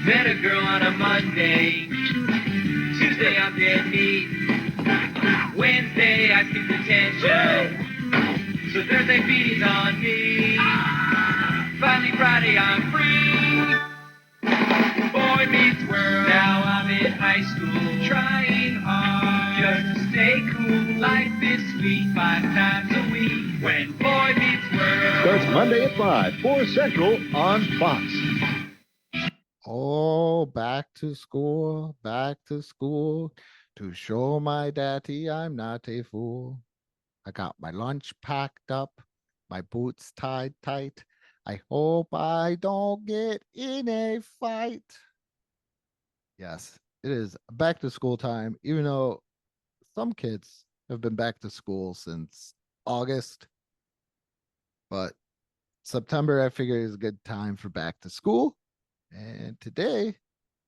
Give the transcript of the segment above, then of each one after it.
Met a girl on a Monday. Tuesday I'm dead meat. Wednesday I skip detention. So Thursday feeding's on me. Finally Friday I'm free. Boy meets world. Now I'm in high school. Trying hard just to stay cool. Life is sweet 5 times a week. When Boy Meets World. Starts Monday at 5, 4 Central on Fox. Oh, back to school to show my daddy I'm not a fool. I got my lunch packed up, my boots tied tight. I hope I don't get in a fight. Yes, it is back to school time, even though some kids have been back to school since August. But September, I figure, is a good time for back to school. And today,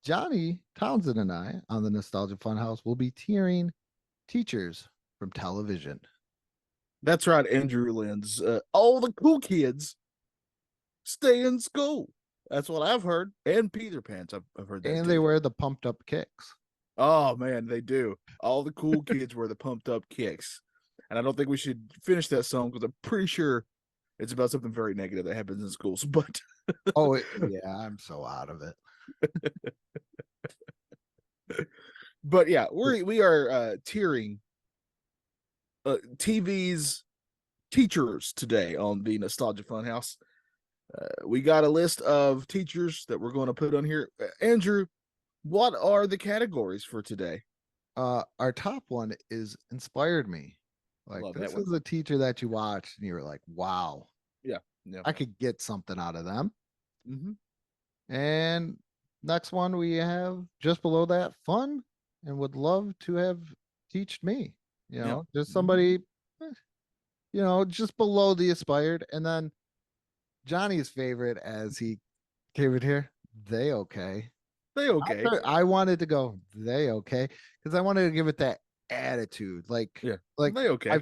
Johnny Townsend and I on the Nostalgia Funhouse will be tiering teachers from television. That's right, Andrew Lenz. All the cool kids stay in school. That's what I've heard. And Peter Pants, I've heard that. And too. they wear the pumped up kicks. Oh, man, they do. All the cool kids wear the pumped up kicks. And I don't think we should finish that song because I'm pretty sure it's about something very negative that happens in schools. But Oh, yeah, I'm so out of it. But yeah, we are tiering TV's teachers today on the Nostalgia Funhouse. We got a list of teachers that we're going to put on here. Andrew, what are the categories for today? Our top one is Inspired Me. Like, Love this that one. is a teacher that you watched and you were like, wow, Yeah. I could get something out of them. Mm-hmm. And next one we have just below that, Fun and Would Love to Have Teached Me. You know, just somebody, you know, just below the Aspired. And then Johnny's favorite, as he gave it here, They Okay. They okay. I wanted to go, They Okay, because I wanted to give it that attitude. Like, like they okay.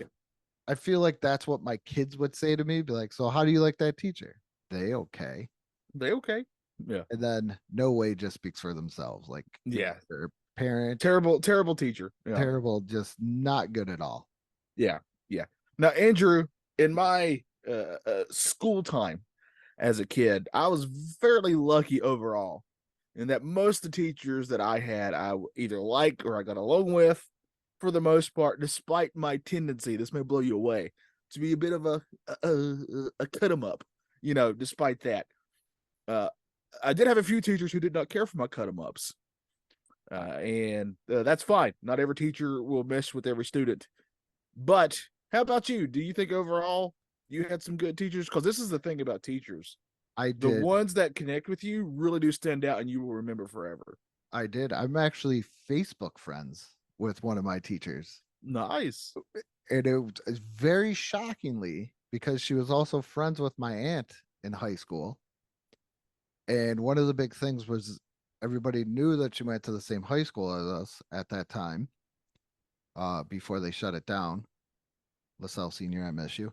I feel like that's what my kids would say to me. Be like, so how do you like that teacher? They okay. They okay. Yeah. And then No Way just speaks for themselves. Like, yeah, their parent, terrible teacher. Yeah. Terrible, just not good at all. Yeah. Now, Andrew, in my school time as a kid, I was fairly lucky overall in that most of the teachers that I had, I either liked or I got along with for the most part, despite my tendency, this may blow you away, to be a bit of a cut 'em up, you know, despite that. I did have a few teachers who did not care for my cut 'em ups. And that's fine. Not every teacher will mess with every student. But how about you? Do you think overall you had some good teachers? Because this is the thing about teachers. I did. The ones that connect with you really do stand out and you will remember forever. I did. I'm actually Facebook friends with one of my teachers. Nice. And it was very shockingly because she was also friends with my aunt in high school. And one of the big things was everybody knew that she went to the same high school as us at that time, before they shut it down. LaSalle Senior, I miss you.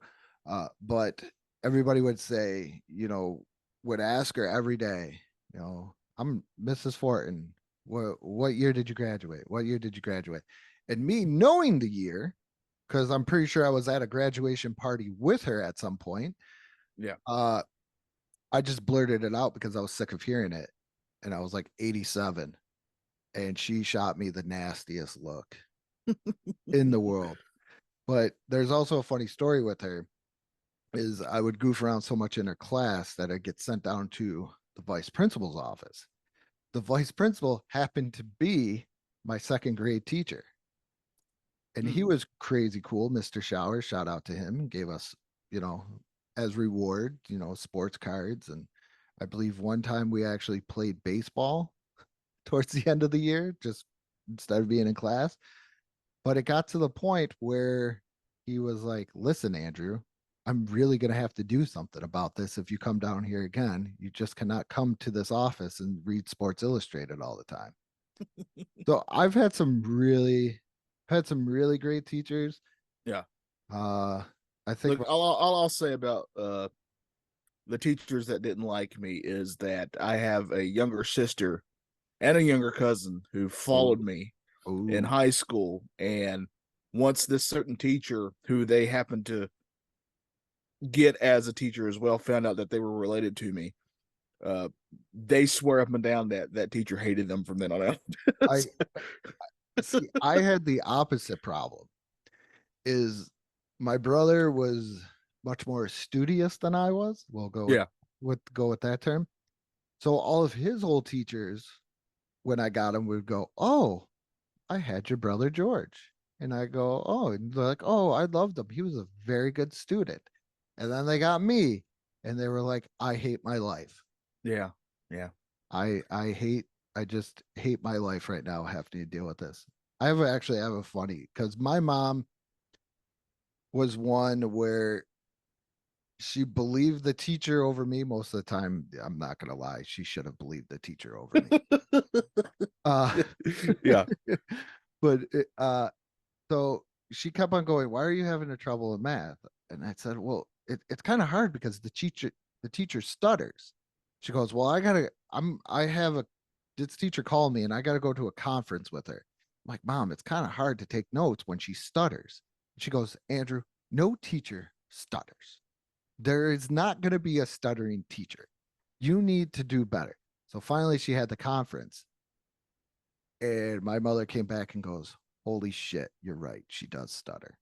But everybody would say, you know, would ask her every day, you know, I'm Mrs. Fortin. What year did you graduate? What year did you graduate? And me knowing the year, because I'm pretty sure I was at a graduation party with her at some point. Yeah. I just blurted it out because I was sick of hearing it. And I was like 87. And she shot me the nastiest look in the world. But there's also a funny story with her is I would goof around so much in her class that I'd get sent down to the vice principal's office. The vice principal happened to be my second grade teacher. And he was crazy cool. Mr. Showers, shout out to him, gave us, you know, as reward, you know, sports cards. And I believe one time we actually played baseball towards the end of the year, just instead of being in class. But it got to the point where he was like, listen, Andrew, I'm really going to have to do something about this. If you come down here again, you just cannot come to this office and read Sports Illustrated all the time. So I've had some really great teachers. Yeah. I think all I'll say about the teachers that didn't like me is that I have a younger sister and a younger cousin who followed Ooh. me Ooh. in high school. And once this certain teacher who they happened to get as a teacher as well found out that they were related to me, they swear up and down that that teacher hated them from then on out. I see. I had the opposite problem. Is my brother was much more studious than I was. We'll Yeah. go with that term. So all of his old teachers, when I got him, would go, "Oh, I had your brother George," and I go, "Oh," and they're like, "Oh, I loved him. He was a very good student." And then they got me, and they were like, "I hate my life. Yeah. Yeah. I hate. I just hate my life right now, having to deal with this." I have a funny because my mom was one where she believed the teacher over me most of the time. I'm not gonna lie, she should have believed the teacher over me. Uh, Yeah. but so she kept on going, "Why are you having a trouble in math?" And I said, "Well, it's kind of hard because the teacher stutters." She goes, "Well, I have a this teacher called me and I got to go to a conference with her." I'm like, "Mom, it's kind of hard to take notes when she stutters." She goes, "Andrew, no teacher stutters. There is not going to be a stuttering teacher. You need to do better." So finally, she had the conference, and my mother came back and goes, "Holy shit, you're right. She does stutter."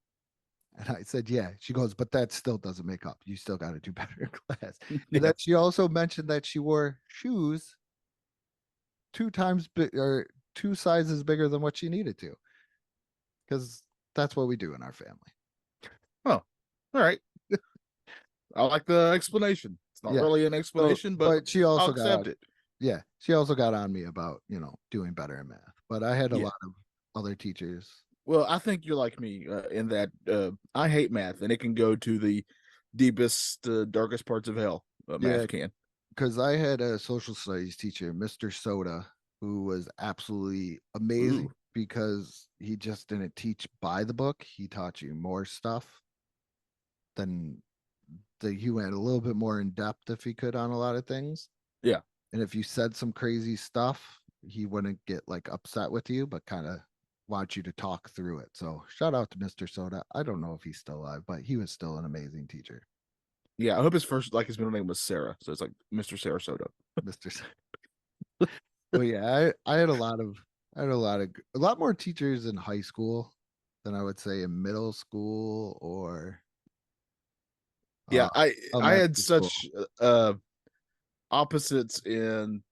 And I said, "Yeah." She goes, "But that still doesn't make up. You still got to do better in class." And Yeah. then she also mentioned that she wore shoes two sizes bigger than what she needed to, because that's what we do in our family. Oh, all right. I like the explanation. It's not Yeah. really an So, explanation, but but she I'll also got accept on, it. yeah, she also got on me about, doing better in math. But I had a Yeah. lot of other teachers. Well, I think you're like me in that I hate math, and it can go to the deepest, darkest parts of hell. Yeah, Math can. because I had a social studies teacher, Mr. Soda, who was absolutely amazing Ooh. because he just didn't teach by the book. He taught you more stuff than he went a little bit more in depth if he could on a lot of things. Yeah. And if you said some crazy stuff, he wouldn't get like upset with you, but kind of want you to talk through it. So shout out to Mr. Soda. I don't know if he's still alive, but he was still an amazing teacher. Yeah. I hope his middle name was Sarah. So it's like Mr. Sarasota. Mr. Well, yeah, I had a lot more teachers in high school than I would say in middle school or Yeah. uh, I had elementary school. such opposites in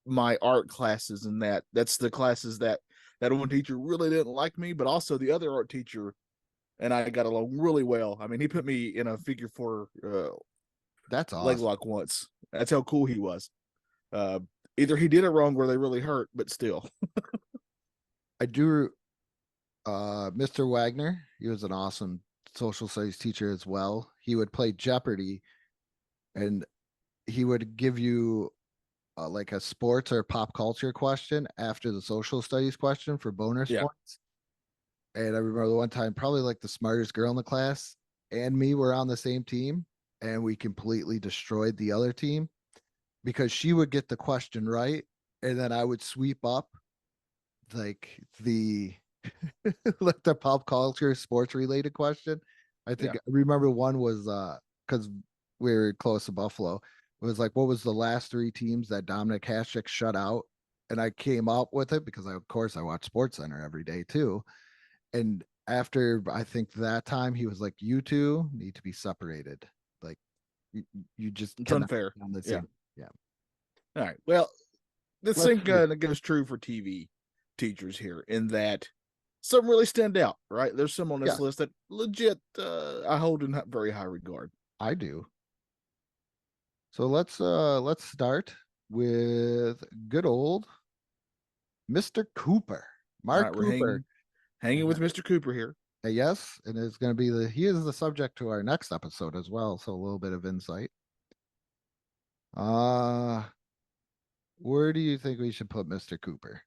my art classes, and that's the classes that one teacher really didn't like me, but also the other art teacher and I got along really well. I mean, he put me in a figure four That's leg awesome. lock once. That's how cool he was. Uh, Either he did it wrong or they really hurt, but still. I do. Mr. Wagner, he was an awesome social studies teacher as well. He would play Jeopardy, and he would give you like a sports or pop culture question after the social studies question for bonus Yeah. points. And I remember the one time, probably like the smartest girl in the class and me were on the same team, and we completely destroyed the other team because she would get the question right, and then I would sweep up like the like the pop culture sports related question. I think Yeah. I remember one was because we were close to Buffalo. It was like, what was the last three teams that Dominic Hasek shut out? And I came up with it because of course I watch Sports Center every day too. And after I think that time, he was like, "You two need to be separated. Like you, you just It's cannot unfair. be on the Yeah. same." Yeah. All right. Well, the Let's same see. kind of goes true for TV teachers here in that some really stand out, right? There's some on this Yes, list that legit I hold in very high regard. I do. So let's start with good old Mr. Cooper, All Mark right, we're Cooper. hanging And with Mr. Cooper here. yes, and it's going to be he is the subject to our next episode as well. So a little bit of insight. Uh, where do you think we should put Mr. Cooper?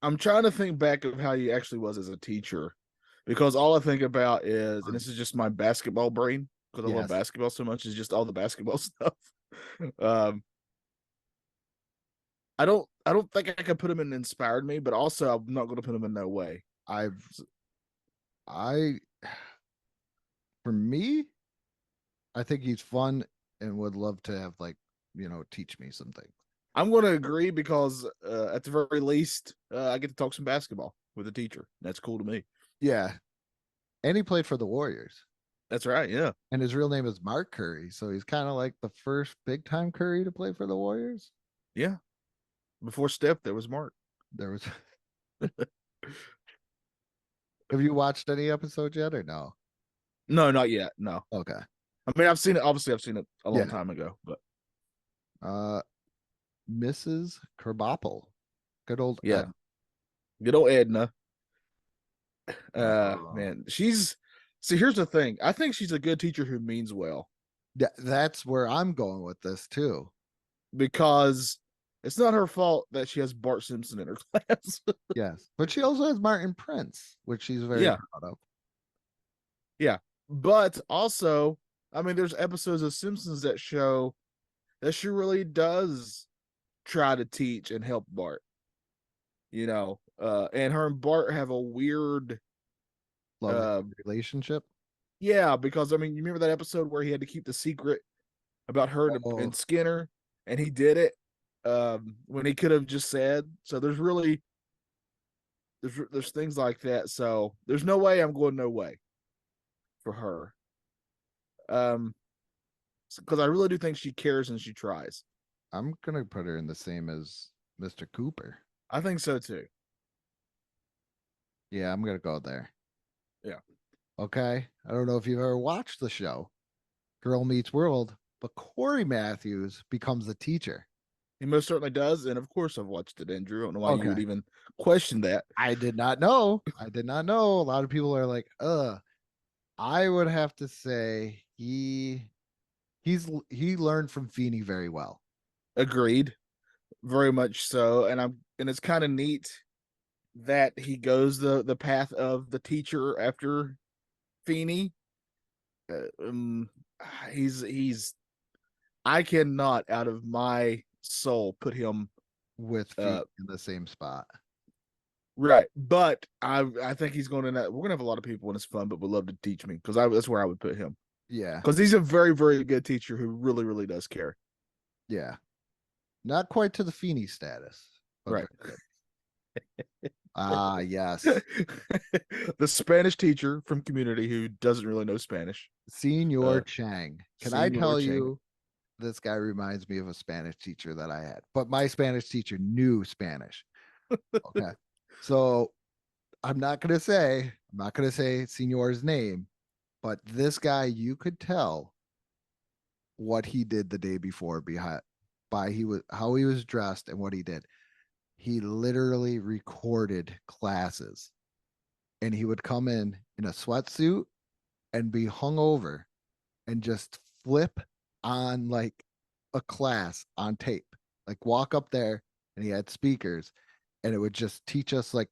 I'm trying to think back of how he actually was as a teacher because all I think about is, and this is just my basketball brain because I love Yes. basketball so much, is just all the basketball stuff. Um, I don't. I don't think I could put him in inspired me, but also I'm not going to put him in no way. For me, I think he's fun and would love to have teach me some things. I'm going to agree because at the very least, I get to talk some basketball with a teacher. That's cool to me. Yeah. And he played for the Warriors. That's right. Yeah. And his real name is Mark Curry. So he's kind of like the first big time Curry to play for the Warriors. Yeah. Before Steph, there was Mark. There was. Have you watched any episodes yet or no? No, not yet. No. Okay. I mean, I've seen it. Obviously, I've seen it a long time ago, but Mrs. Kerbopple. Good old yeah. Good old Edna. Oh. Man, see, here's the thing. I think she's a good teacher who means well. Yeah, that's where I'm going with this too. Because it's not her fault that she has Bart Simpson in her class. Yes. But she also has Martin Prince, which she's very proud of. Yeah. But also, I mean, there's episodes of Simpsons that show that she really does try to teach and help Bart. And her and Bart have a weird relationship. Yeah, because I mean, you remember that episode where he had to keep the secret about her and Skinner, and he did it when he could have just said. So there's really there's things like that. So there's no way I'm going no way for her. Because I really do think she cares and she tries. I'm gonna put her in the same as Mr. Cooper. I think so too. Yeah, I'm gonna go there. Yeah. Okay. I don't know if you've ever watched the show, Girl Meets World, but Corey Matthews becomes the teacher. He most certainly does, and of course I've watched it, Andrew. I don't know why you would even question that. I did not know. A lot of people are like, I would have to say he learned from Feeney very well. Agreed. Very much so. And it's kind of neat that he goes the path of the teacher after Feeney. He's I cannot out of my soul put him with Feeney in the same spot. Right. But I think he's going to we're gonna have a lot of people when it's fun, but would love to teach me because that's where I would put him. Yeah. Because he's a very, very good teacher who really, really does care. Yeah. Not quite to the Feeney status. Right. Yes. The Spanish teacher from Community who doesn't really know Spanish. Senor Chang. Can I tell Chang. you, this guy reminds me of a Spanish teacher that I had, but my Spanish teacher knew Spanish. Okay. So I'm not going to say Senor's name, but this guy, you could tell what he did the day before how he was dressed and what he did. He literally recorded classes, and he would come in a sweatsuit and be hungover and just flip on like a class on tape, like walk up there, and he had speakers, and it would just teach us like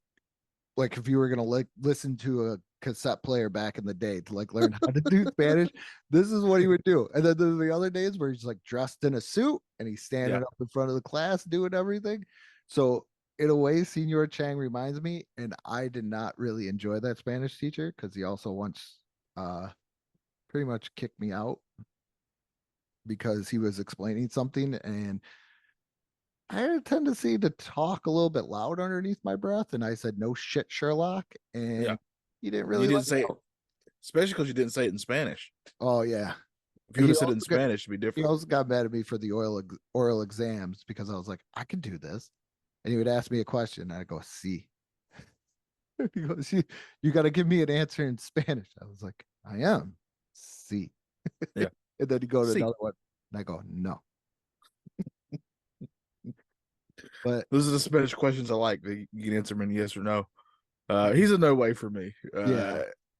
if you were gonna listen to a cassette player back in the day to learn how to do Spanish, this is what he would do. And then there's the other days where he's dressed in a suit and he's standing up in front of the class doing everything. So in a way, Senor Chang reminds me, and I did not really enjoy that Spanish teacher because he also once pretty much kicked me out because he was explaining something, and I had a tendency to talk a little bit loud underneath my breath, and I said, "No shit, Sherlock," and he didn't really. You didn't say it, especially because you didn't say it in Spanish. Oh yeah, if you would have said it in Spanish, it'd be different. He also got mad at me for the oral exams because I was like, "I can do this," and he would ask me a question, and I go, "See." He goes, "You got to give me an answer in Spanish." I was like, "I am." See. Yeah. And then he go to another one, and I go, "No." But those are the Spanish questions I like. You can answer them in yes or no. He's a no way for me.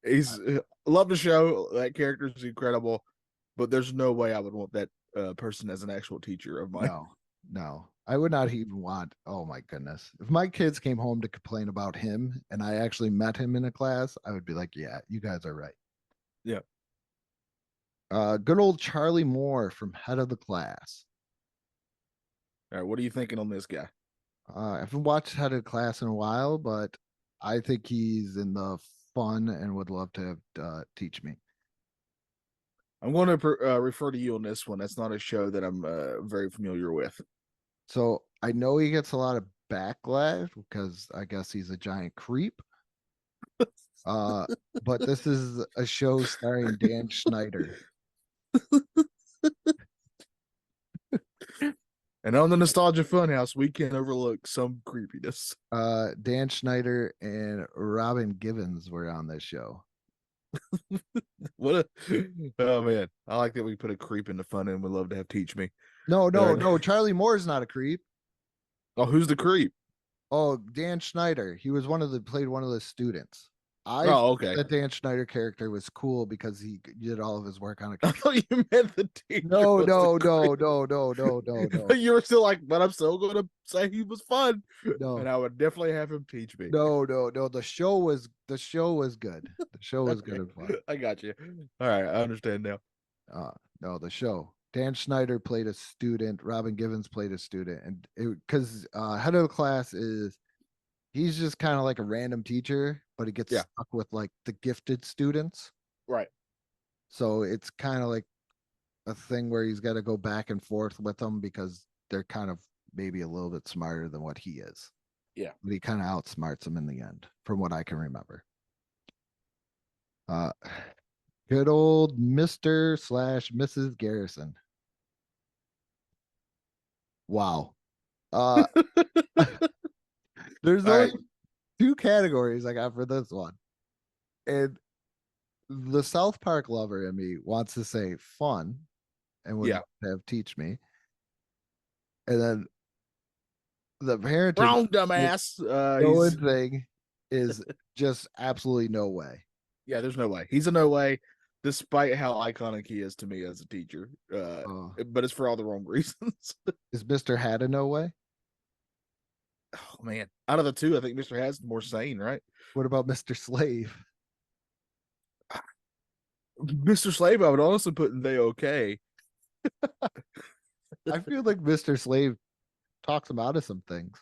He's love the show. That character is incredible, but there's no way I would want that person as an actual teacher of mine. No, I would not even want. Oh my goodness! If my kids came home to complain about him, and I actually met him in a class, I would be like, "Yeah, you guys are right." Yeah. Good old Charlie Moore from Head of the Class. All right, what are you thinking on this guy? I haven't watched Head of Class in a while, but I think he's in the fun and would love to have teach me. I'm going to refer to you on this one. That's not a show that I'm very familiar with. So I know he gets a lot of backlash because I guess he's a giant creep. Uh, but this is a show starring Dan Schneider. And on the Nostalgia Funhouse, we can overlook some creepiness. Dan Schneider and Robin Givens were on this show. What a oh man! I like that we put a creep in the fun and would love to have teach me. No. Charlie Moore's not a creep. Oh, who's the creep? Oh, Dan Schneider. He was played one of the students. I Oh, thought okay. that Dan Schneider character was cool because he did all of his work on a I thought you meant the teacher. No, was no, the no, creep. no, no, no, no, no. You were still like, but I'm still going to say he was fun, and No, I would definitely have him teach me. no. The show was good. The show was good Okay. and fun. I got you. All right, I understand now. No, the show. Dan Schneider played a student. Robin Givens played a student, and because head of the class is he's just kind of like a random teacher, but he gets Yeah. stuck with like the gifted students. Right. So it's kind of like a thing where he's got to go back and forth with them because they're kind of maybe a little bit smarter than what he is. Yeah. But he kind of outsmarts them in the end, from what I can remember. Good old Mr. / Mrs. Garrison. Wow. There's All only right. 2 categories I got for this one. And the South Park lover in me wants to say fun and would Yeah. have teach me. And then the parenting Wrong, dumbass. going thing is just absolutely no way. Yeah, there's no way. He's a no way, despite how iconic he is to me as a teacher. But it's for all the wrong reasons. Is Mr. Had a no way? Oh man, out of the two, I think Mr. Has more sane, right? What about Mr. Slave? Mr. Slave, I would honestly put in they okay. I feel like Mr. Slave talks him out of some things.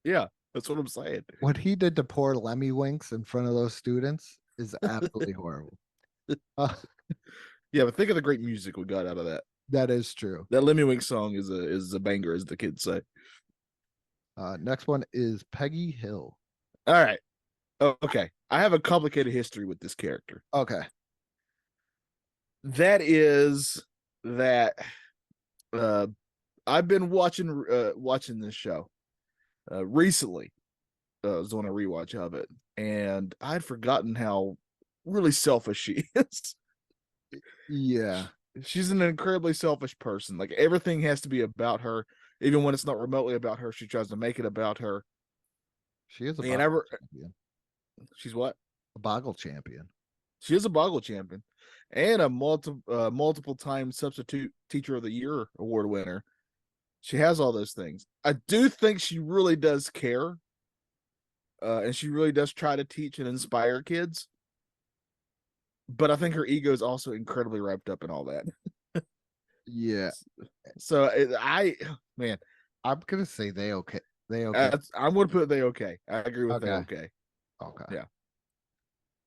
Yeah, that's what I'm saying. What he did to poor Lemmy Winks in front of those students is absolutely horrible. Yeah, but think of the great music we got out of that. That is true. That Lemmy Wink song is a banger, as the kids say. Next one is Peggy Hill. All right. Oh, okay. I have a complicated history with this character. Okay. That is that I've been watching this show recently. I was doing a rewatch of it, and I'd forgotten how really selfish she is. Yeah. She's an incredibly selfish person. Like everything has to be about her, even when it's not remotely about her. She tries to make it about her. She is a And boggle champion. she's what? A boggle champion. She is a boggle champion and a multiple time substitute teacher of the year award winner. She has all those things. I do think she really does care. And she really does try to teach and inspire kids. But I think her ego is also incredibly wrapped up in all that. Yeah. So man, I'm gonna say they okay. They okay. I'm gonna put they okay. I agree with they Okay. okay. Okay.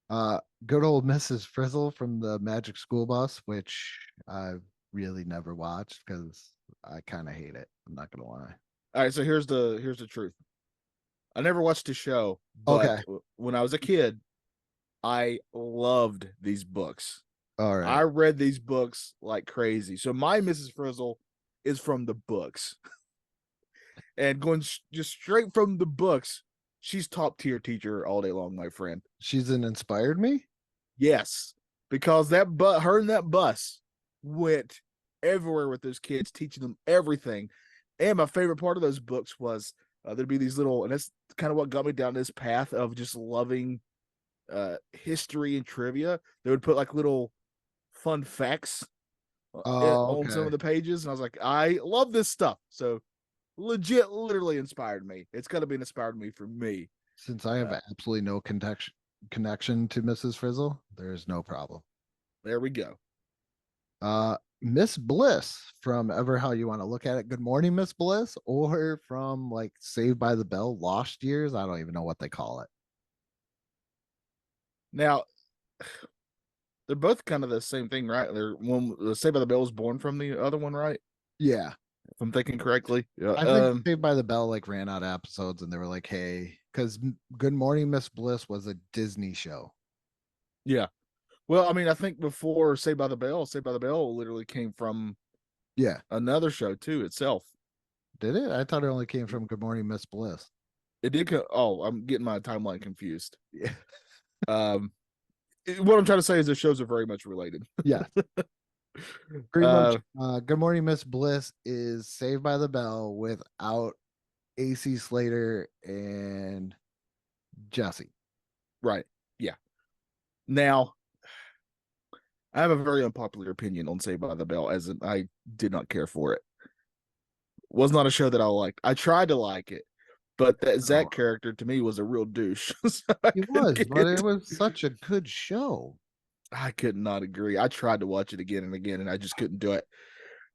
Yeah. Good old Mrs. Frizzle from the Magic School Bus, which I really never watched because I kind of hate it. I'm not gonna lie. All right, so here's the truth. I never watched the show, but when I was a kid, I loved these books. All right. I read these books like crazy. So my Mrs. Frizzle is from the books. And going just straight from the books, she's top tier teacher all day long, my friend. She's an inspired me? Yes, because her and that bus went everywhere with those kids, teaching them everything. And my favorite part of those books was there'd be these little, and that's kind of what got me down this path of just loving history and trivia. They would put like little fun facts on some of the pages, and I was like, I love this stuff. So legit, literally inspired me. It's got to be inspired me for me. Since I have absolutely no connection to Mrs. Frizzle, there is no problem. There we go. Miss Bliss from Ever How You Want to Look at It. Good Morning, Miss Bliss, or from like Saved by the Bell, Lost Years. I don't even know what they call it. Now, they're both kind of the same thing, right? They're one. The Saved by the Bell was born from the other one, right? Yeah. If I'm thinking correctly. Yeah. I think Saved by the Bell like ran out of episodes and they were like, hey, because Good Morning, Miss Bliss was a Disney show. Yeah. Well, I mean, I think before Saved by the Bell literally came from Yeah. another show too itself. Did it? I thought it only came from Good Morning, Miss Bliss. It did. Oh, I'm getting my timeline confused. Yeah. What I'm trying to say is the shows are very much related. Yeah. Pretty much. Good Morning, Miss Bliss is Saved by the Bell without AC Slater and Jesse. Right. Yeah. Now, I have a very unpopular opinion on Saved by the Bell, as in I did not care for it. Was not a show that I liked. I tried to like it, but that Zach character to me was a real douche. So He was, but it was such a good show. I could not agree. I tried to watch it again and again, and I just couldn't do it.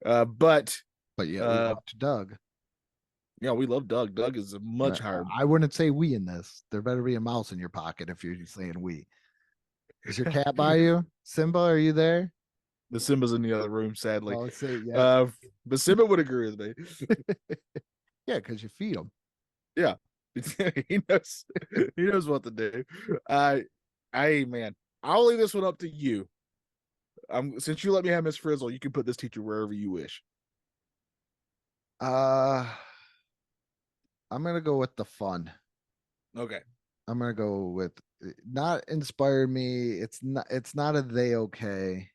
But yeah, we watched Doug. Yeah, we love Doug. Doug is a much higher. I wouldn't say we in this. There better be a mouse in your pocket if you're saying we. Is your cat by you? Simba, are you there? The Simba's in the other room, sadly. I'll say yeah. But Simba would agree with me. Yeah, because you feed him. Yeah. He knows what to do. Man, I'll leave this one up to you. Since you let me have Miss Frizzle, you can put this teacher wherever you wish. I'm gonna go with the fun. Okay. I'm gonna go with not inspired me. It's not a they okay.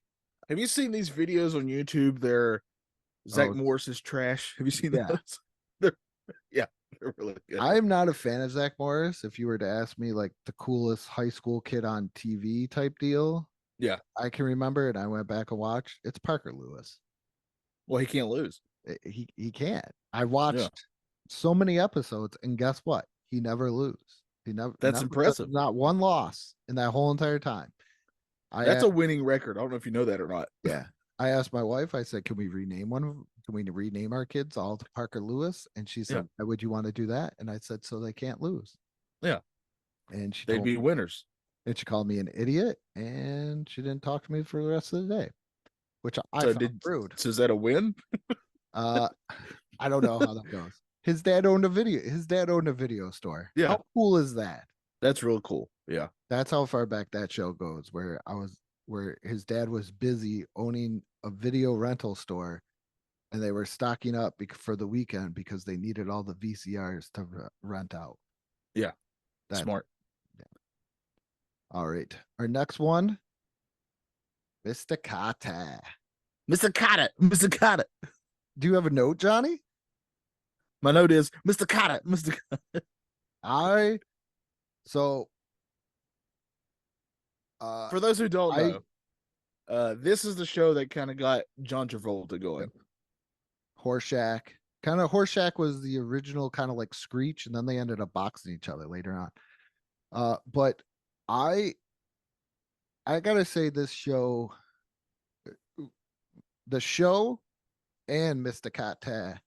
Have you seen these videos on YouTube? They're Zach Morris is trash. Have you seen those? They're really good. I'm not a fan of Zach Morris. If you were to ask me, like the coolest high school kid on TV type deal, yeah, I can remember, and I went back and watched. It's Parker Lewis. Well, he can't lose. He can't. I watched so many episodes, and guess what? He never lose. He never. That's impressive. Not one loss in that whole entire time. That's a winning record. I don't know if you know that or not. Yeah. I asked my wife, I said, can we rename our kids all to Parker Lewis? And she said, why would you want to do that? And I said, so they can't lose. Yeah. And they'd be winners. And she called me an idiot, and she didn't talk to me for the rest of the day, which I found rude. So is that a win? I don't know how that goes. His dad owned a video store. Yeah. How cool is that? That's real cool. Yeah. That's how far back that show goes, where his dad was busy owning a video rental store, and they were stocking up for the weekend because they needed all the VCRs to rent out. Yeah. That's smart. Yeah. All right. Our next one, Mr. Carter. Mr. Carter. Mr. Carter. Do you have a note, Johnny? My note is Mr. Carter. Mr. Carter. For those who don't know, this is the show that kind of got John Travolta going. Horseshack. Horseshack was the original kind of like Screech, and then they ended up boxing each other later on. But I gotta say the show and Mr. Carter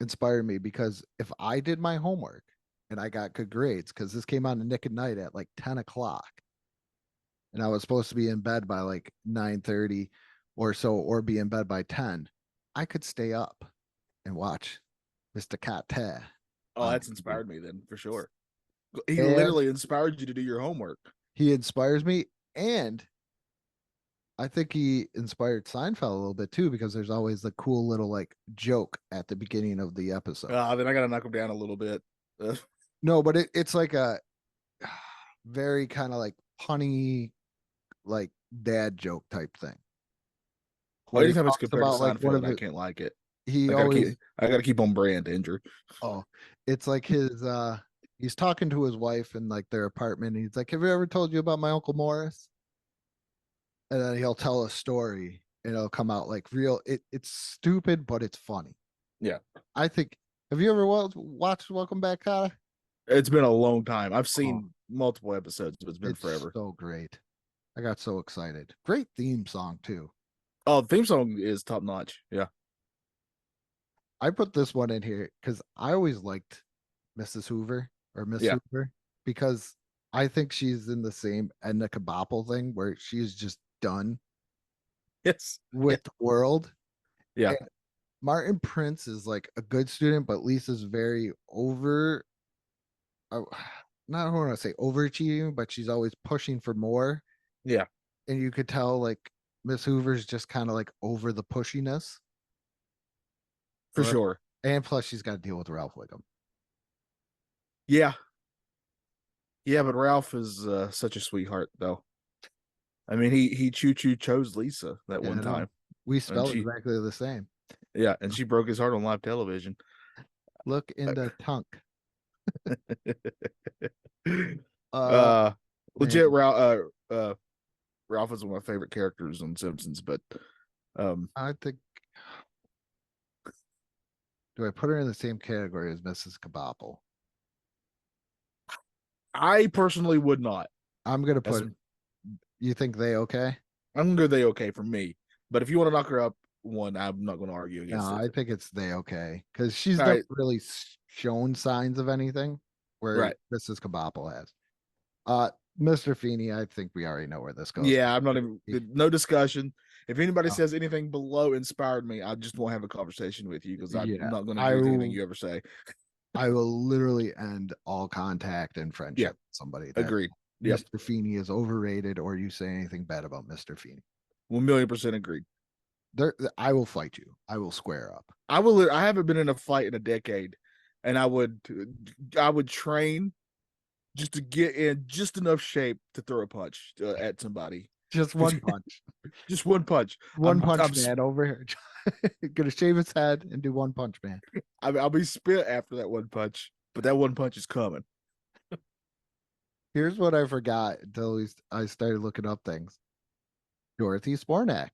inspired me, because if I did my homework and I got good grades, because this came on the Nick at Night at like 10 o'clock, and I was supposed to be in bed by like 9:30 or so, or be in bed by 10, I could stay up and watch Mr. Carter. Oh, that's inspired me then, for sure. He literally inspired you to do your homework. He inspires me, and I think he inspired Seinfeld a little bit too, because there's always the cool little like joke at the beginning of the episode. Then I gotta knock him down a little bit. No, but it's like a very kind of like punny, like dad joke type thing. Anytime it's compared to Seinfeld, I can't like it. I gotta keep on brand, Andrew. Oh, it's like his he's talking to his wife in like their apartment, and he's like, have you ever told you about my Uncle Morris? And then he'll tell a story, and it'll come out like real. It's stupid, but it's funny. Yeah. I think, have you ever watched Welcome Back, Kotter? It's been a long time. I've seen multiple episodes, but it's been forever. So great. I got so excited. Great theme song too. Oh, the theme song is top notch. Yeah. I put this one in here because I always liked Mrs. Hoover or Miss Yeah. Hoover because I think she's in the same Edna Kabapple thing where she's just done Yes. with the world. Yeah. And Martin Prince is like a good student, but Lisa's very over. uh, Not want to say overachieving, but she's always pushing for more. Yeah. And you could tell like Miss Hoover's just kind of like over the pushiness. For Right? sure. And plus, she's got to deal with Ralph Wiggum. Yeah. Yeah, but Ralph is such a sweetheart, though. I mean, he choo-choo chose Lisa that Yeah, one I know. time. We And spell she, exactly the same. yeah, and she broke his heart on live television. Look in the tunk. Uh, uh legit man, Ralph is one of my favorite characters on Simpsons, but I think. Do I put her in the same category as Mrs. Kabapple? I personally would not. I'm gonna As put. You think they okay? I'm gonna go they okay for me. But if you want to knock her up one, I'm not gonna argue No, against it. I think it's they okay because she's All never right. really shown signs of anything where Right. Mrs. Kabapple has. Uh, Mr. Feeney, I think we already know where this goes. Yeah, I'm not even no discussion. If anybody Oh. says anything below inspired me, I just won't have a conversation with you because I'm Yeah, not going to I agree with will- anything you ever say. I will literally end all contact and friendship Yeah. with somebody that Agreed. Yep. Mr. Feeney is overrated or you say anything bad about Mr. Feeney. 1,000,000% agreed. I will fight you. I will square up. I haven't been in a fight in a decade, and I would train just to get in just enough shape to throw a punch at somebody. Just one punch. Just one punch. One punch man over here. Gonna shave his head and do one punch man. I'll be spit after that one punch, but that one punch is coming. Here's what I forgot until I started looking up things. Dorothy Spornak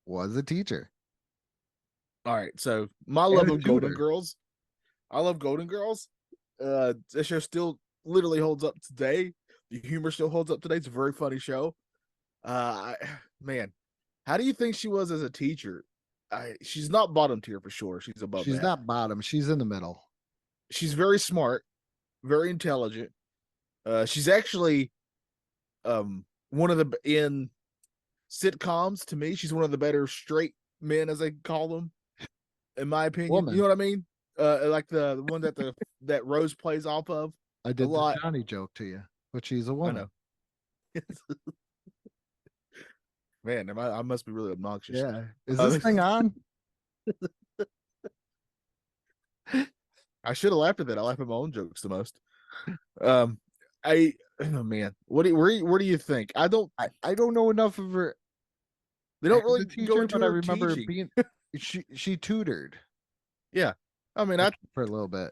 was a teacher. All right, so my And love a of Golden tutor. Girls, I love Golden Girls. This show still literally holds up today. The humor still holds up today. It's a very funny show. Man, how do you think she was as a teacher? She's not bottom tier for sure. She's above She's that. not bottom. She's in the middle. She's very smart, very intelligent. She's actually one of the in sitcoms to me. She's one of the better straight men, as they call them, in my opinion. Woman. You know what I mean? Like the one that that Rose plays off of. I did the lot. Johnny joke to you, but she's a I woman. know. Man, I must be really obnoxious. Yeah. Is this thing on? I should have laughed at that. I laugh at my own jokes the most. Oh man, where do you think? I don't know enough of her. They don't as really a teacher, go into but I her remember teaching. being she tutored Yeah, I mean, for a little bit.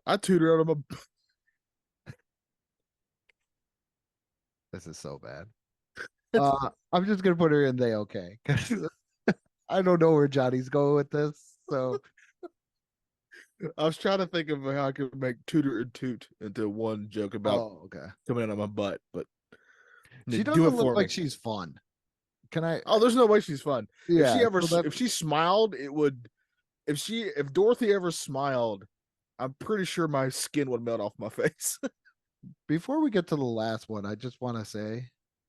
I tutored on a. This is so bad. I'm just gonna put her in they okay because I don't know where Johnny's going with this. So I was trying to think of how I could make tutor and toot into one joke about okay. coming out of my butt, but She do doesn't it look for like me. she's fun. Can I? Oh, there's no way she's fun. Yeah. If she smiled, it would. If Dorothy ever smiled, I'm pretty sure my skin would melt off my face. Before we get to the last one, I just want to say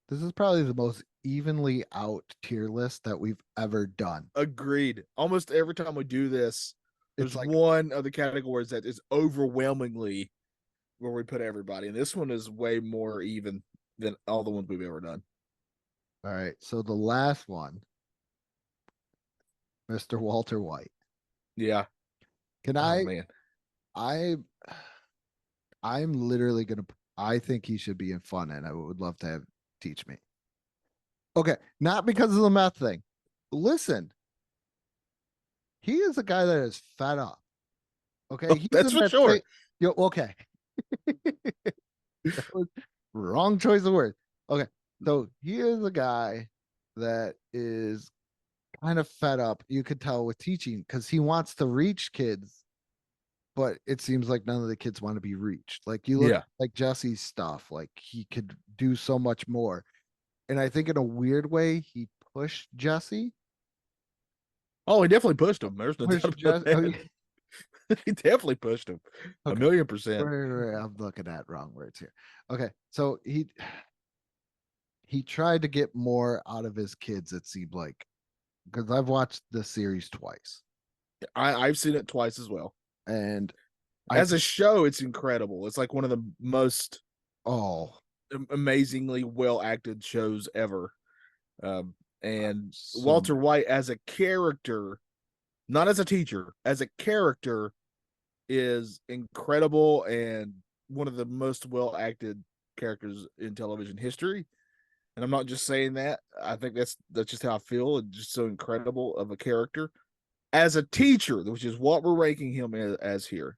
this is probably the most evenly out tier list that we've ever done. Agreed. Almost every time we do this, there's like one of the categories that is overwhelmingly where we put everybody, and this one is way more even than all the ones we've ever done. All right. So the last one, Mr. Walter White. Yeah. Can Oh, man. I'm literally gonna. I think he should be in fun, and I would love to have teach me. Okay, not because of the meth thing. Listen, he is a guy that is fed up. Okay, Oh, he's that's in for that sure. okay. That was wrong choice of words. Okay, so he is a guy that is kind of fed up. You could tell with teaching because he wants to reach kids, but it seems like none of the kids want to be reached. Like you look Yeah. at like Jesse's stuff, like he could do so much more. And I think in a weird way, he pushed Jesse. Oh, he definitely pushed him. There's no doubt Pushed about Jesse. Oh, that. He definitely pushed him. okay. 1,000,000%. Right. I'm looking at wrong words here. Okay. So he tried to get more out of his kids, it seemed like. Because I've watched the series twice. I've seen it twice as well. And as a show, it's incredible. It's like one of the most amazingly well acted shows ever. And Walter White as a character, not as a teacher, as a character, is incredible and one of the most well acted characters in television history. And I'm not just saying that. I think that's just how I feel. It's just so incredible of a character. As a teacher, which is what we're ranking him as here,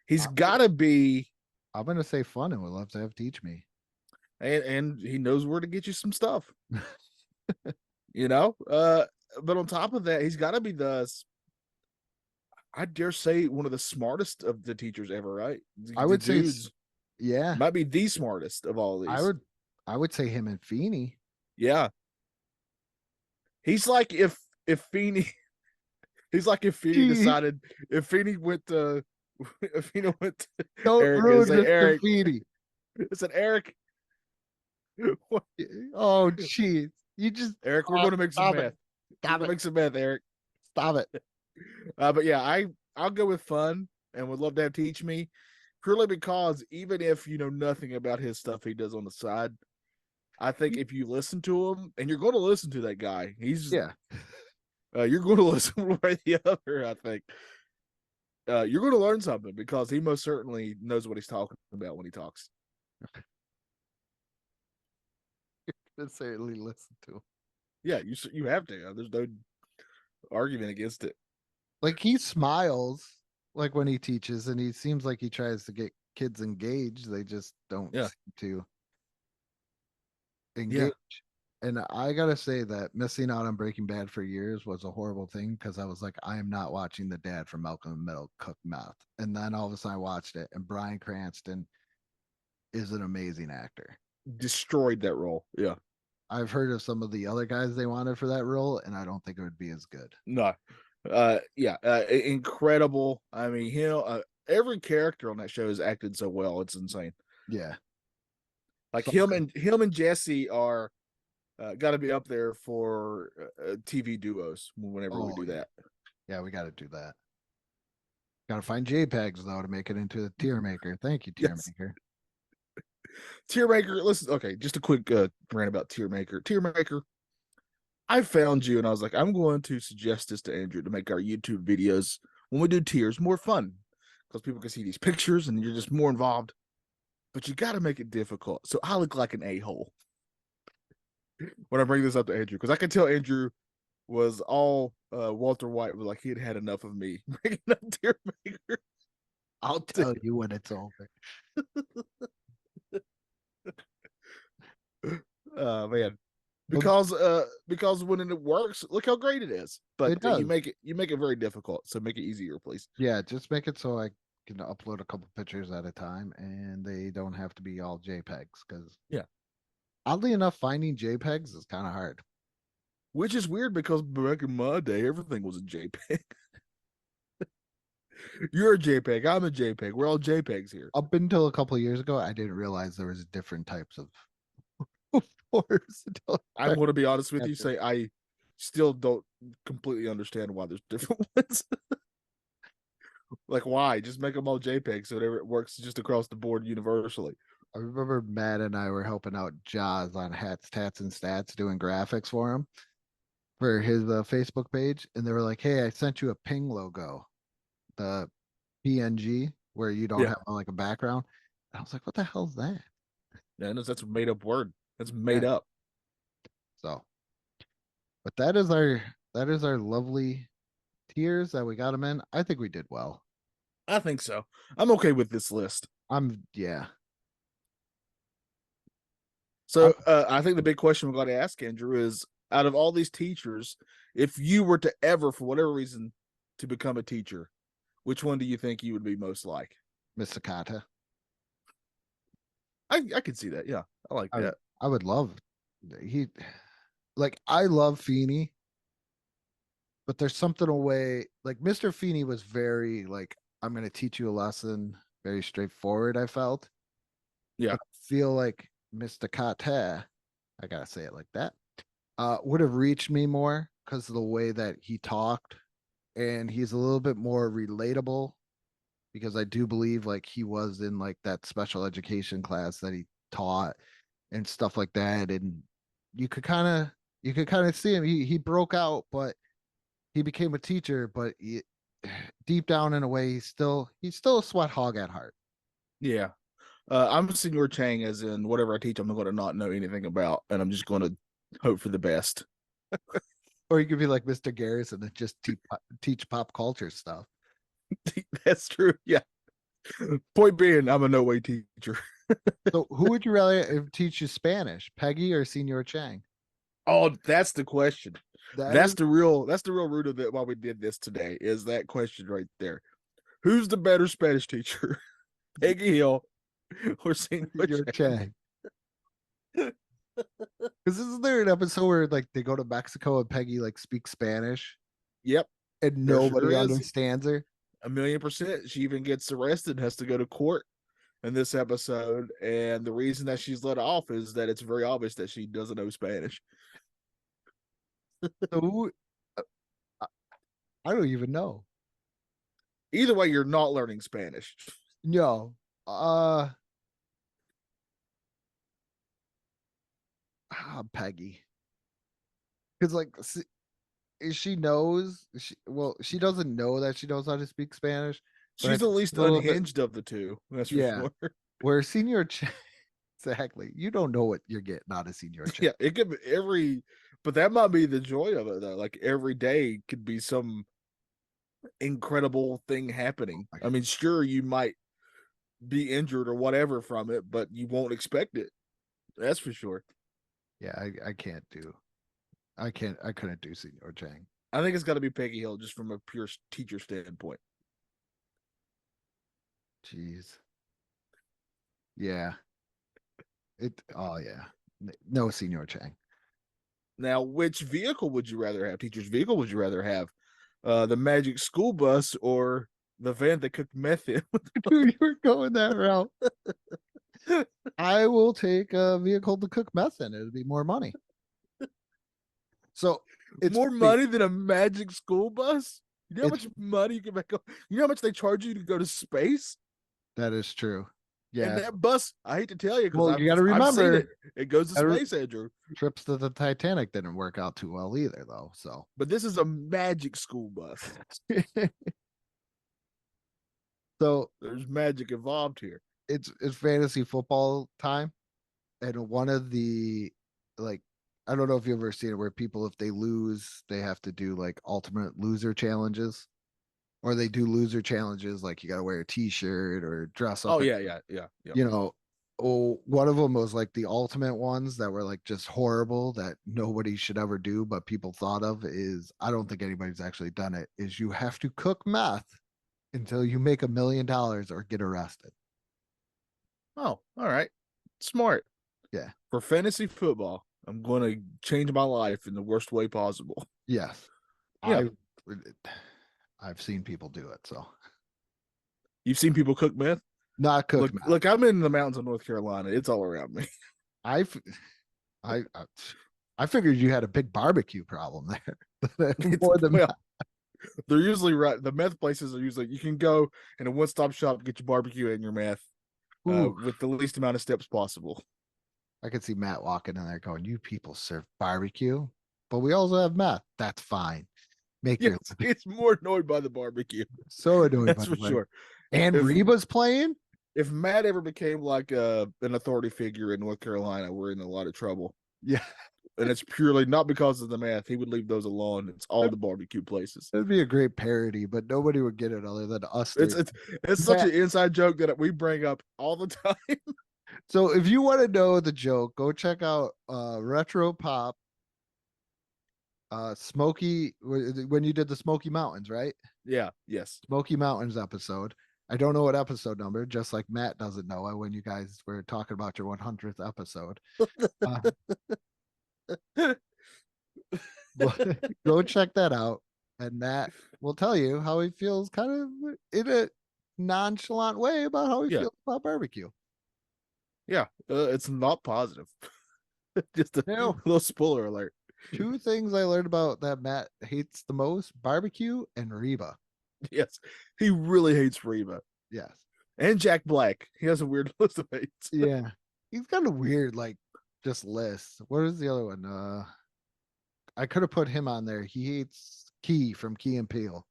he's got to be. I'm going to say fun and would love to have teach me. And he knows where to get you some stuff. You know? But on top of that, he's got to be I dare say, one of the smartest of the teachers ever, right? I would say, yeah, might be the smartest of all of these. I would say him and Feeney. Yeah, he's like if Feeney, he's like if Feeney decided if Feeney went to don't Eric ruin and say, Eric, Feeney. I said, Eric. Oh, jeez. You just Eric, we're going to make some meth. Stop it. Make some meth, Eric. Stop it. But yeah, I'll go with fun and would love to have teach me, purely because even if you know nothing about his stuff he does on the side, I think if you listen to him, and you're going to listen to that guy, you're going to listen one way or the other. I think you're going to learn something because he most certainly knows what he's talking about when he talks. Certainly listen to him. Yeah, you have to. There's no argument against it. Like he smiles like when he teaches, and he seems like he tries to get kids engaged. They just don't seem to engage. Yeah. And I gotta say that missing out on Breaking Bad for years was a horrible thing because I was like, I am not watching the dad from Malcolm in the Middle cook meth. And then all of a sudden I watched it, and Bryan Cranston is an amazing actor. Destroyed that role. Yeah. I've heard of some of the other guys they wanted for that role, and I don't think it would be as good. No. Incredible. I mean, every character on that show has acted so well. It's insane. Yeah. Like him and Jesse are got to be up there for TV duos whenever we do that. Yeah, we got to do that. Got to find JPEGs though to make it into a tier maker. Thank you, tier maker. Tier maker. Listen, okay, just a quick rant about tier maker. Tier maker. I found you and I was like, I'm going to suggest this to Andrew to make our YouTube videos when we do tiers more fun because people can see these pictures and you're just more involved. But you got to make it difficult. So I look like an a-hole when I bring this up to Andrew because I can tell Andrew was all Walter White was like he had enough of me bringing up tier maker. I'll tell you when it's over. Man. Because when it works, look how great it is. But you make it very difficult. So make it easier, please. Yeah, just make it so I can upload a couple pictures at a time, and they don't have to be all JPEGs. Because oddly enough, finding JPEGs is kind of hard. Which is weird because back in my day, everything was a JPEG. You're a JPEG. I'm a JPEG. We're all JPEGs here. Up until a couple of years ago, I didn't realize there was different types of. I want to be honest with you. Say I still don't completely understand why there's different ones. Like why? Just make them all JPEG so it works just across the board universally. I remember Matt and I were helping out Jaws on Hats, Tats, and Stats doing graphics for him for his Facebook page, and they were like, "Hey, I sent you a Ping logo, the PNG where you don't have like a background." And I was like, "What the hell is that?" Yeah, that's a made up word. That's made up. So, but that is our lovely tiers that we got them in. I think we did well. I think so. I'm okay with this list. So I think the big question we've got to ask, Andrew, is out of all these teachers, if you were to ever, for whatever reason, to become a teacher, which one do you think you would be most like? Miss Sakata. I could see that. Yeah, I like that. I would love he like I love Feeney, but there's something away like Mr. Feeney was very like I'm going to teach you a lesson, very straightforward. I felt, Yeah. but I feel like Mr. Kate, I gotta say it like that, would have reached me more because of the way that he talked, and he's a little bit more relatable because I do believe like he was in like that special education class that he taught and stuff like that, and you could kind of you could kind of see him. He broke out, but he became a teacher. But deep down in a way, he's still a sweat hog at heart. Yeah. I'm Senor Chang, as in whatever I teach, I'm going to not know anything about, and I'm just going to hope for the best. Or you could be like Mr. Garrison and just teach pop culture stuff. That's true. Yeah. Point being, I'm a no way teacher. So who would you rather teach you Spanish, Peggy or Senor Chang? Oh, that's the question. That That's is the real root of it. Why we did this today is that question right there. Who's the better Spanish teacher, Peggy Hill or Senor Senor Chang? Chang. Because isn't there an episode where like they go to Mexico and Peggy like speaks Spanish Yep, and there sure nobody is. understands her? 1,000,000%. She even gets arrested, has to go to court in this episode, and the reason that she's let off is that it's very obvious that she doesn't know Spanish. So I don't even know. Either way, you're not learning Spanish. No. Peggy. Because like she knows well, she doesn't know that she knows how to speak Spanish, but I She's the think least a little bit unhinged of the two, that's for yeah. sure. Where Senior exactly. You don't know what you're getting out of Senior Chang. Yeah, it could be but that might be the joy of it though. Like every day could be some incredible thing happening. I mean, sure, you might be injured or whatever from it, but you won't expect it. That's for sure. Yeah, I can't do. I couldn't do Senior Chang. I think it's got to be Peggy Hill just from a pure teacher standpoint. Jeez. Yeah. Oh yeah. No Senior Chang. Now, which vehicle would you rather have? Teacher's vehicle would you rather have? The magic school bus or the van that cooked meth in? Dude, you were going that route. I will take a vehicle to cook meth in. It'd be more money. So it's More money than a magic school bus? You know how It's much money you can make? You know how much they charge you to go to space? that is true. And Yeah. that bus, I hate to tell you, because Well, you got to I've seen remember it. It goes to space, Andrew. trips to the Titanic didn't work out too well either, though. So, But this is a magic school bus. so There's magic involved here. it's fantasy football time, and one of the like I don't know if you've ever seen it where people if they lose they have to do like ultimate loser challenges, or they do loser challenges like you got to wear a T-shirt or dress up. Oh yeah. You know, oh, one of them was like the ultimate ones that were like just horrible that nobody should ever do, but people thought of is I don't think anybody's actually done it. Is you have to cook meth until you make $1 million or get arrested. Oh, all right. Smart. Yeah. For fantasy football, I'm going to change my life in the worst way possible. Yes. Yeah. I've seen people do it. So You've seen people cook meth? not cook meth. Look, I'm in the mountains of North Carolina. It's all around me. I I figured you had a big barbecue problem there. More than Well, they're usually right. The meth places are usually you can go in a one-stop shop, get your barbecue and your meth with the least amount of steps possible. I could see Matt walking in there going, "You people serve barbecue, but we also have meth. That's fine. Make your Yes, it's more annoyed by the barbecue. so annoying." That's for sure. And Reba's playing. If Matt ever became like an authority figure in North Carolina, we're in a lot of trouble. Yeah, And it's purely not because of the math. He would leave those alone. It's all the barbecue places. it'd be a great parody, but nobody would get it other than us. It's such an inside joke that we bring up all the time. So if you want to know the joke, go check out Retro Pop. Smoky when you did the Smoky Mountains, right? Yeah, yes. Smoky Mountains episode. I don't know what episode number, just like Matt doesn't know it when you guys were talking about your 100th episode. Go check that out. And Matt will tell you how he feels kind of in a nonchalant way about how he Yeah. feels about barbecue. Yeah, it's not positive. Just a You know, little spoiler alert. two things I learned about that Matt hates the most: barbecue and Reba. Yes, he really hates Reba Yes. and Jack Black. He has a weird list of hates. Yeah. He's got a weird, like, just list. What is the other one? I could have put him on there. He hates Key from Key and Peele.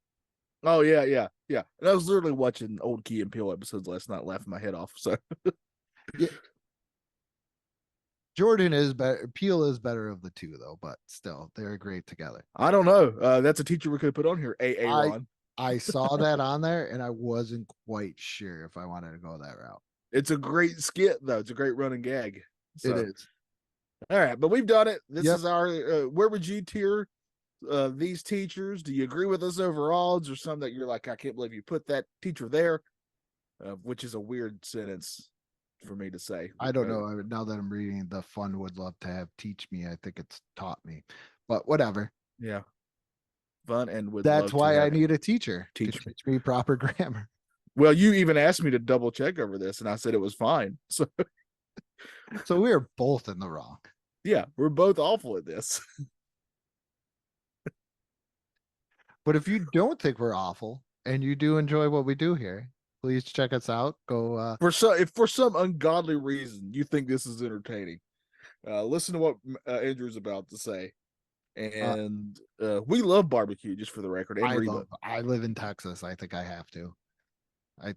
Oh yeah, yeah, yeah. And I was literally watching old Key and Peele episodes last night, laughing my head off. So Yeah. Jordan is better. Peele is better of the two, though, but still, they're great together. I don't know. That's a teacher we could put on here. A I Ron. I saw that on there, and I wasn't quite sure if I wanted to go that route. It's a great skit though. It's a great running gag. So, It is. all right, but we've done it. This Yep. is our. Where would you tier these teachers? Do you agree with us overall? Is there some that you're like, I can't believe you put that teacher there? Which is a weird sentence for me to say. I don't know. Now that I'm reading, the fun would love to have teach me. I think it's taught me, but whatever. Yeah, fun and would. That's love why to I have need a teacher to teach me. teach me proper grammar. Well, you even asked me to double check over this, and I said it was fine. So So we are both in the wrong. yeah, we're both awful at this. But if you don't think we're awful and you do enjoy what we do here, please check us out. Go If for some ungodly reason you think this is entertaining, listen to what Andrew's about to say. And we love barbecue, just for the record. And Reba. I live in Texas. I think I have to.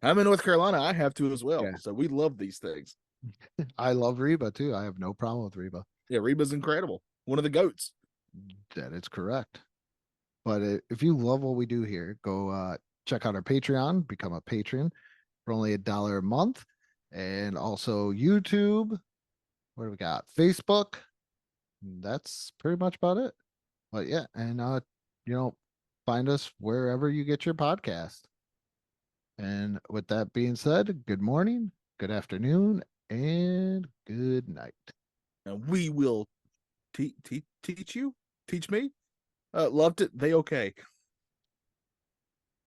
I'm in North Carolina. I have to as well. Yeah. So we love these things. I love Reba too. I have no problem with Reba. Yeah, Reba's incredible. One of the goats. That is correct. But if you love what we do here, go check out our Patreon, become a patron for only $1 a month. And also YouTube. What do we got? Facebook. That's pretty much about it. But yeah, and find us wherever you get your podcast. And with that being said, good morning, good afternoon, and good night. And we will teach you, teach me. Loved it. They okay.